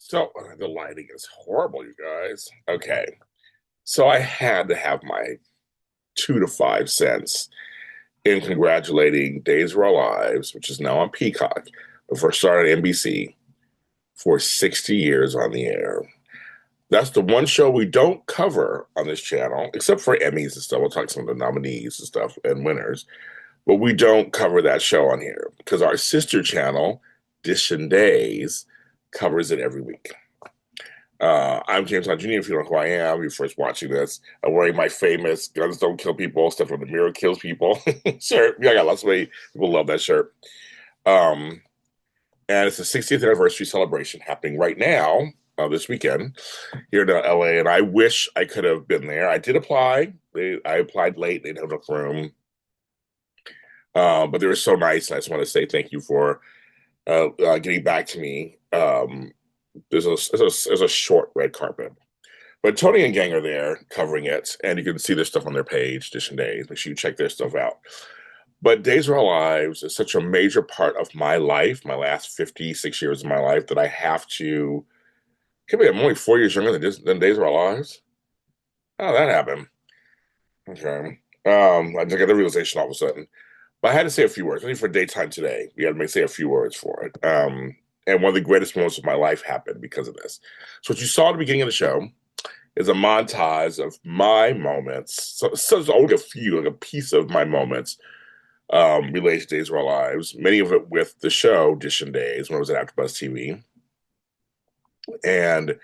So the lighting is horrible, you guys. Okay. So I had to have my 2 to 5 cents in congratulating Days of Our Lives, which is now on Peacock, but first started on NBC for 60 years on the air. That's the one show we don't cover on this channel, except for Emmys and stuff. We'll talk some of the nominees and stuff and winners, but we don't cover that show on here because our sister channel, Dishin Days, covers it every week. I'm James Hunt Jr. If you don't know who I am, you're first watching this. I'm wearing my famous "Guns Don't Kill People, Stuff from the Mirror Kills People" shirt. Yeah, I got lots of people love that shirt. Um, and it's the 60th anniversary celebration happening right now, this weekend here in LA. And I wish I could have been there. I did apply. I applied late. They didn't have enough room. But they were so nice. I just want to say thank you for getting back to me. There's a short red carpet. But Tony and gang are there covering it, and you can see their stuff on their page, Dishin Days. Make sure you check their stuff out. But Days of Our Lives is such a major part of my life, my last 56 years of my life, that I have to. Can't believe I'm only 4 years younger than Days of Our Lives. How did that happen? Okay. I just got the realization all of a sudden. But I had to say a few words. I think for daytime today, we had to say a few words for it. And one of the greatest moments of my life happened because of this. So what you saw at the beginning of the show is a montage of my moments. So it's only a few, like a piece of my moments related to Days of Our Lives. Many of it with the show Dishin Days when I was at AfterBuzz TV, and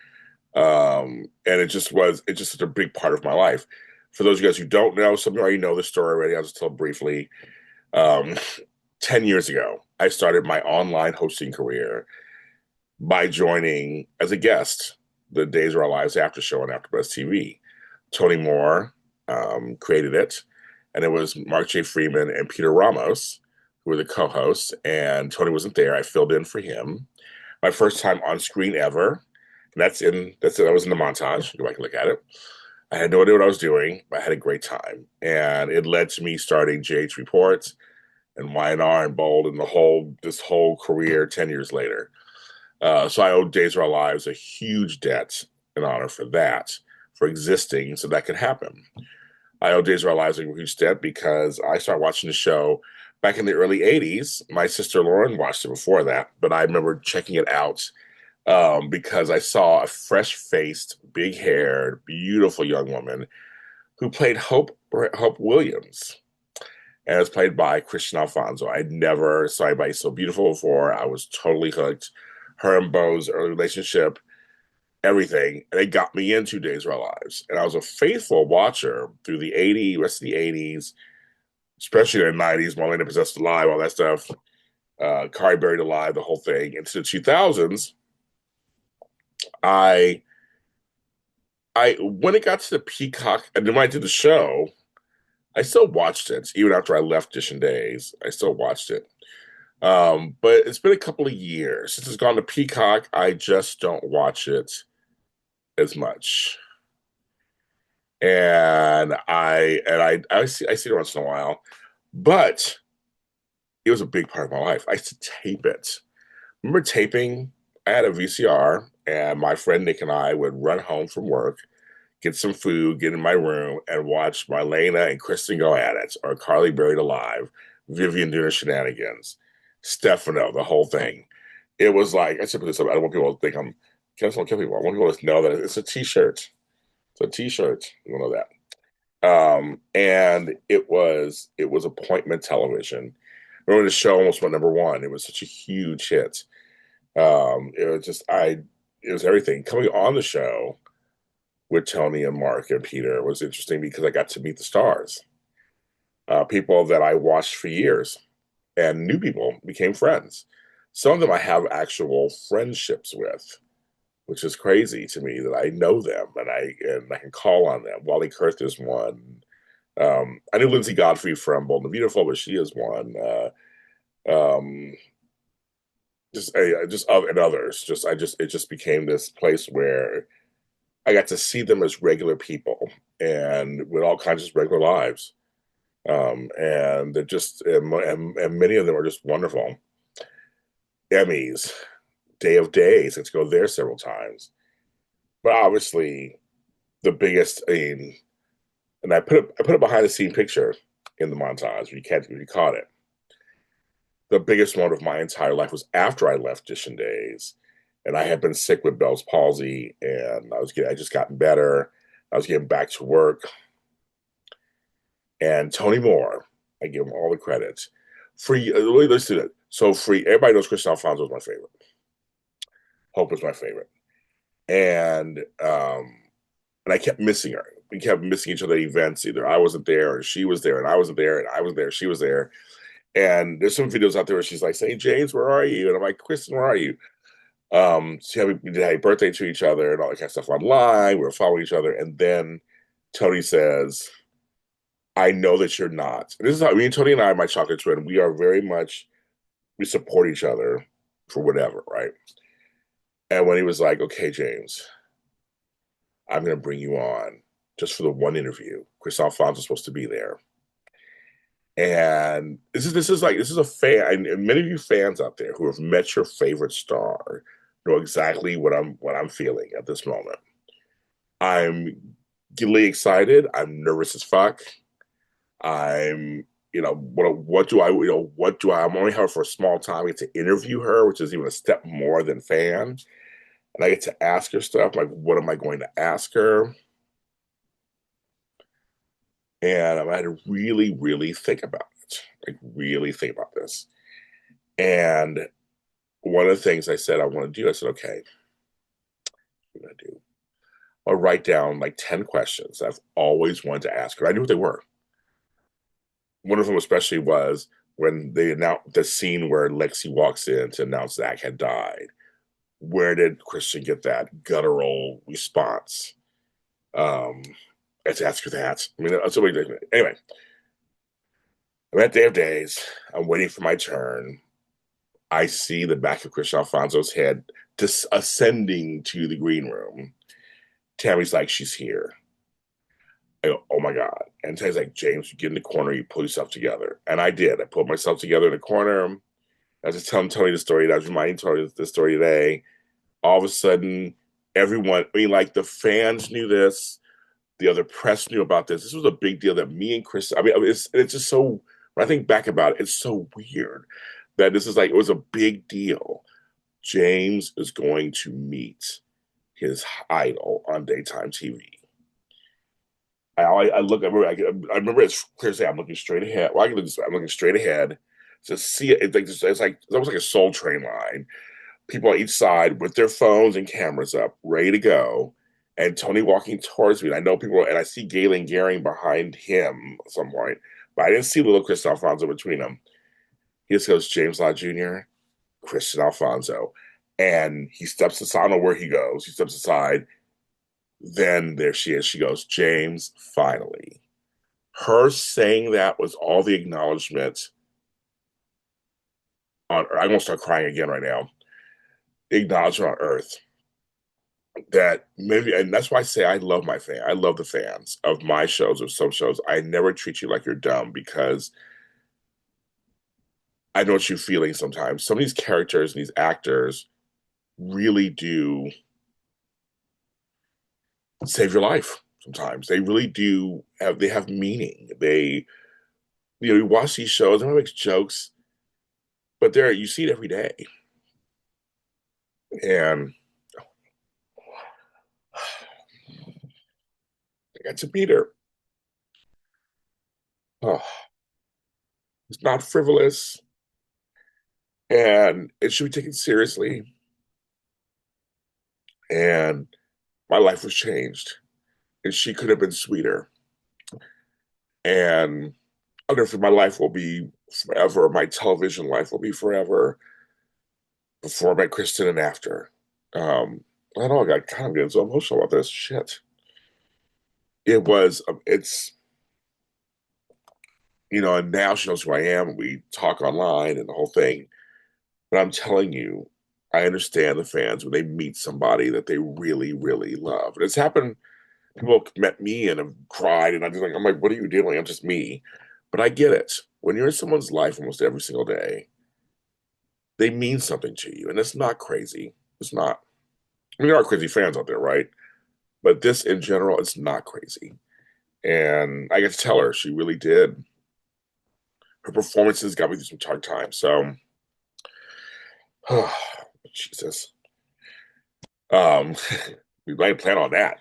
it's just such a big part of my life. For those of you guys who don't know, some of you already know the story already. I'll just tell briefly. Um, 10 years ago, I started my online hosting career by joining as a guest the Days of Our Lives after show on AfterBuzz TV. Tony Moore created it, and it was Mark J. Freeman and Peter Ramos who were the co-hosts. And Tony wasn't there; I filled in for him. My first time on screen ever. And that was in the montage. Go back and look at it. I had no idea what I was doing, but I had a great time, and it led to me starting JH Reports and Y&R and Bold and this whole career 10 years later. So I owe Days of Our Lives a huge debt and honor for that, for existing so that could happen. I owe Days of Our Lives a huge debt because I started watching the show back in the early 80s. My sister Lauren watched it before that, but I remember checking it out because I saw a fresh-faced, big-haired, beautiful young woman who played Hope Williams, and it was played by Christian Alfonso. I'd never saw anybody so beautiful before. I was totally hooked. Her and Bo's early relationship, everything, and it got me into Days of Our Lives. And I was a faithful watcher through the rest of the 80s, especially in the 90s, Marlena Possessed Alive, all that stuff, Kari Buried Alive, the whole thing. Into the 2000s, I when it got to the Peacock, and then when I did the show, I still watched it. Even after I left Dishin Days, I still watched it. But it's been a couple of years since it's gone to Peacock. I just don't watch it as much. I see it once in a while, but it was a big part of my life. I used to tape it. Remember taping? I had a VCR, and my friend Nick and I would run home from work, get some food, get in my room, and watch Marlena and Kristen go at it, or Carly Buried Alive, Vivian doing her shenanigans, Stefano, the whole thing. It was like, I should put this up. I don't want people to think I'm, I just want to kill people. I want people to know that it's a t-shirt. It's a t-shirt. You know that. And it was appointment television. Remember the show almost went number 1. It was such a huge hit. It was everything. Coming on the show with Tony and Mark and Peter was interesting because I got to meet the stars, people that I watched for years, and new people became friends. Some of them I have actual friendships with, which is crazy to me that I know them and I can call on them. Wally Kurth is one. I knew Lindsay Godfrey from Bold and Beautiful, but she is one. Um, and others. It just became this place where I got to see them as regular people and with all kinds of regular lives. And they're just and many of them are just wonderful. Emmys, Day of Days. Let's go there several times. But obviously, the biggest, I mean, and I put a behind the scene picture in the montage. You caught it. The biggest moment of my entire life was after I left Dishin Days, and I had been sick with Bell's palsy, and I just gotten better. I was getting back to work, and Tony Moore, I give him all the credit. Free, listen to it. So free. Everybody knows Chris Alfonso was my favorite. Hope was my favorite, and and I kept missing her. We kept missing each other at events. Either I wasn't there, or she was there, and I wasn't there, and I was there, she was there. And there's some videos out there where she's like saying, "James, where are you?" And I'm like, "Kristen, where are you?" So yeah, we did happy birthday to each other and all that kind of stuff online. We were following each other, and then Tony says, "I know that you're not." And this is how me and Tony and I, my chocolate twin, we are very much we support each other for whatever, right? And when he was like, "Okay, James, I'm going to bring you on just for the one interview. Chris Alfonso's supposed to be there." And this is a fan, and many of you fans out there who have met your favorite star know exactly what I'm feeling at this moment. I'm giddily excited. I'm nervous as fuck. I'm what do I what do I I'm only here for a small time. I get to interview her, which is even a step more than fan, and I get to ask her stuff like what am I going to ask her? And I had to really, really think about it. Like really think about this. And one of the things I said I want to do, I said, okay, what am I gonna do? I'll write down like 10 questions I've always wanted to ask her. I knew what they were. One of them especially was when they announced the scene where Lexi walks in to announce Zach had died. Where did Christian get that guttural response? I had to ask her that. I mean, so anyway, I'm at Day of Days. I'm waiting for my turn. I see the back of Chris Alfonso's head ascending to the green room. Tammy's like, she's here. I go, oh my God. And Tammy's like, James, you get in the corner, you pull yourself together. And I did. I pulled myself together in the corner. I was just telling Tony the story. I was reminding Tony the story today. All of a sudden, everyone, I mean, like the fans knew this. The other press knew about this. This was a big deal that me and Chris, it's just so, when I think back about it, it's so weird that this is like, it was a big deal. James is going to meet his idol on daytime TV. I look. I remember it's clear to say I'm looking straight ahead. Well, I'm looking straight ahead to see it. It's almost like a Soul Train line. People on each side with their phones and cameras up, ready to go. And Tony walking towards me. And I know people, and I see Galen Gehring behind him at some point, but I didn't see little Chris Alfonso between them. He just goes, James Lott Jr., Christian Alfonso. And he steps aside. I don't know where he goes. He steps aside. Then there she is. She goes, James, finally. Her saying that was all the acknowledgement on I'm going to start crying again right now. The acknowledgement on earth that maybe, and that's why I say I love my fan. I love the fans of my shows, of some shows. I never treat you like you're dumb because I know what you're feeling sometimes. Some of these characters and these actors really do save your life sometimes. They really do they have meaning. You watch these shows, everyone makes jokes, but there you see it every day. And I got to meet her. Oh, it's not frivolous and it should be taken seriously. And my life was changed. And she could have been sweeter. And I don't know if my life will be forever, my television life will be forever before I met Kristen and after. I know I got kind of getting so emotional about this shit. It's, and now she knows who I am. And we talk online and the whole thing. But I'm telling you, I understand the fans when they meet somebody that they really, really love. And it's happened. People have met me and have cried, and I'm like, what are you doing? I'm just me. But I get it. When you're in someone's life almost every single day, they mean something to you, and it's not crazy. It's not. I mean, there are crazy fans out there, right? But this in general, it's not crazy. And I get to tell her she really did. Her performances got me through some hard times. So, Jesus. Um, we might plan on that.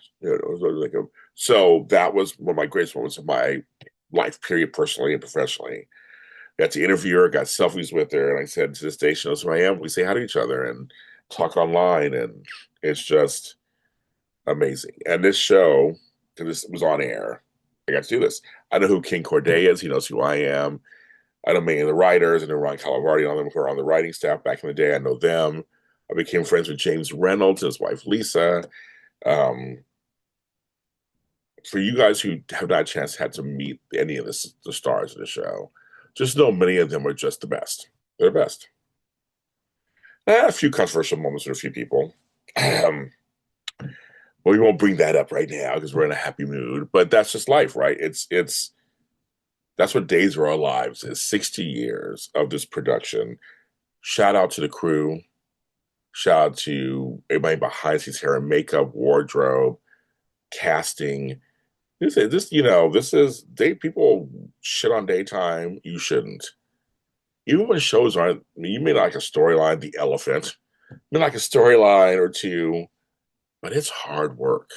So that was one of my greatest moments of my life, period, personally and professionally. Got to interview her, got selfies with her, and I said to this day, she knows who I am. We say hi to each other and talk online, and it's just amazing. And this show, because this was on air, I got to do this. I know who King Corday is. He knows who I am. I know many of the writers. I know Ron Calavardi on them who are on the writing staff back in the day. I know them. I became friends with James Reynolds and his wife Lisa. Um, for you guys who have not had a chance had to meet any of the stars of the show, just know many of them are just the best. They're the best. A few controversial moments with a few people. But we won't bring that up right now because we're in a happy mood. But that's just life, right? It's that's what Days of Our Lives is. 60 years of this production. Shout out to the crew. Shout out to everybody behind the scenes, hair and makeup, wardrobe, casting. This is they people shit on daytime. You shouldn't. Even when shows aren't, I mean, you may like a storyline, The Elephant, you may like a storyline or two, but it's hard work.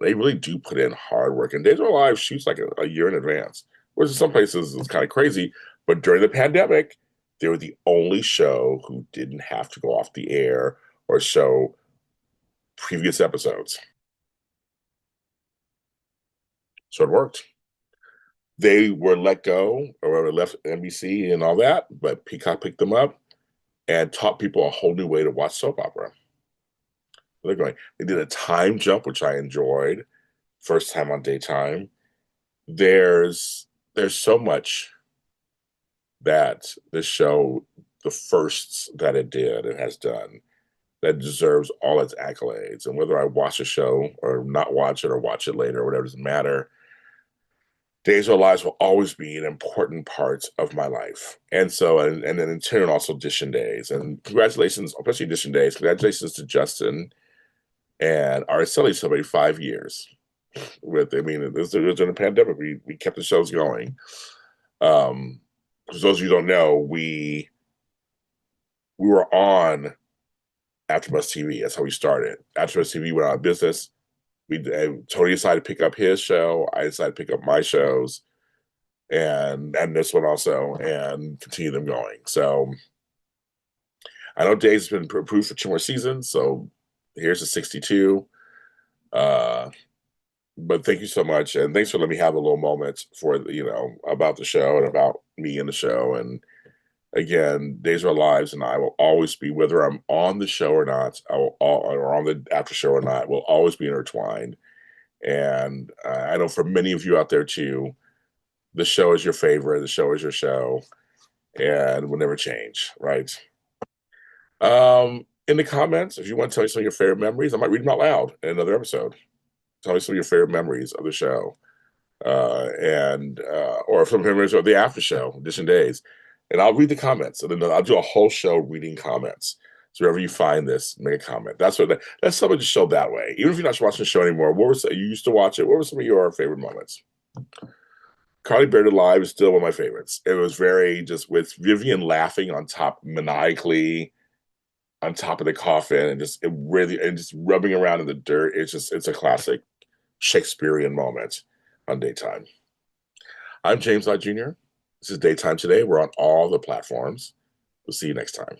They really do put in hard work. And Days of Our Lives shoots like a year in advance, which in some places is kind of crazy. But during the pandemic, they were the only show who didn't have to go off the air or show previous episodes. So it worked. They were let go or left NBC and all that, but Peacock picked them up and taught people a whole new way to watch soap opera. They're going. They did a time jump, which I enjoyed. First time on daytime. There's so much that this show, the firsts that it did and has done, that deserves all its accolades. And whether I watch a show or not watch it or watch it later or whatever, doesn't matter. Days of Our Lives will always be an important part of my life. And so, and then in turn, also Dishin Days. And congratulations, especially Dishin Days. Congratulations to Justin and Araceli celebrated 5 years. I mean, it was during the pandemic. We kept the shows going. For those of you who don't know, we were on AfterBuzz TV. That's how we started. AfterBuzz TV went out of business. Tony decided to pick up his show. I decided to pick up my shows, and this one also, and continue them going. So I know Days has been approved for 2 more seasons. So here's the 62. But thank you so much, and thanks for letting me have a little moment for about the show and about me and the show. And again, Days of Our Lives and I will always be, whether I'm on the show or not, or on the after show or not, will always be intertwined. And I know for many of you out there too, the show is your favorite, the show is your show, and will never change, right? In the comments, if you want to tell me some of your favorite memories, I might read them out loud in another episode. Tell me some of your favorite memories of the show, and or some memories of the after show, Dishin Days, and I'll read the comments, and then I'll do a whole show reading comments. So wherever you find this, make a comment. That's something to show that way. Even if you're not watching the show anymore, you used to watch it? What were some of your favorite moments? Carly Buried Alive is still one of my favorites. It was very just with Vivian laughing on top maniacally on top of the coffin and just rubbing around in the dirt. It's a classic Shakespearean moment on daytime. I'm James Lott Jr. This is Daytime Today. We're on all the platforms. We'll see you next time.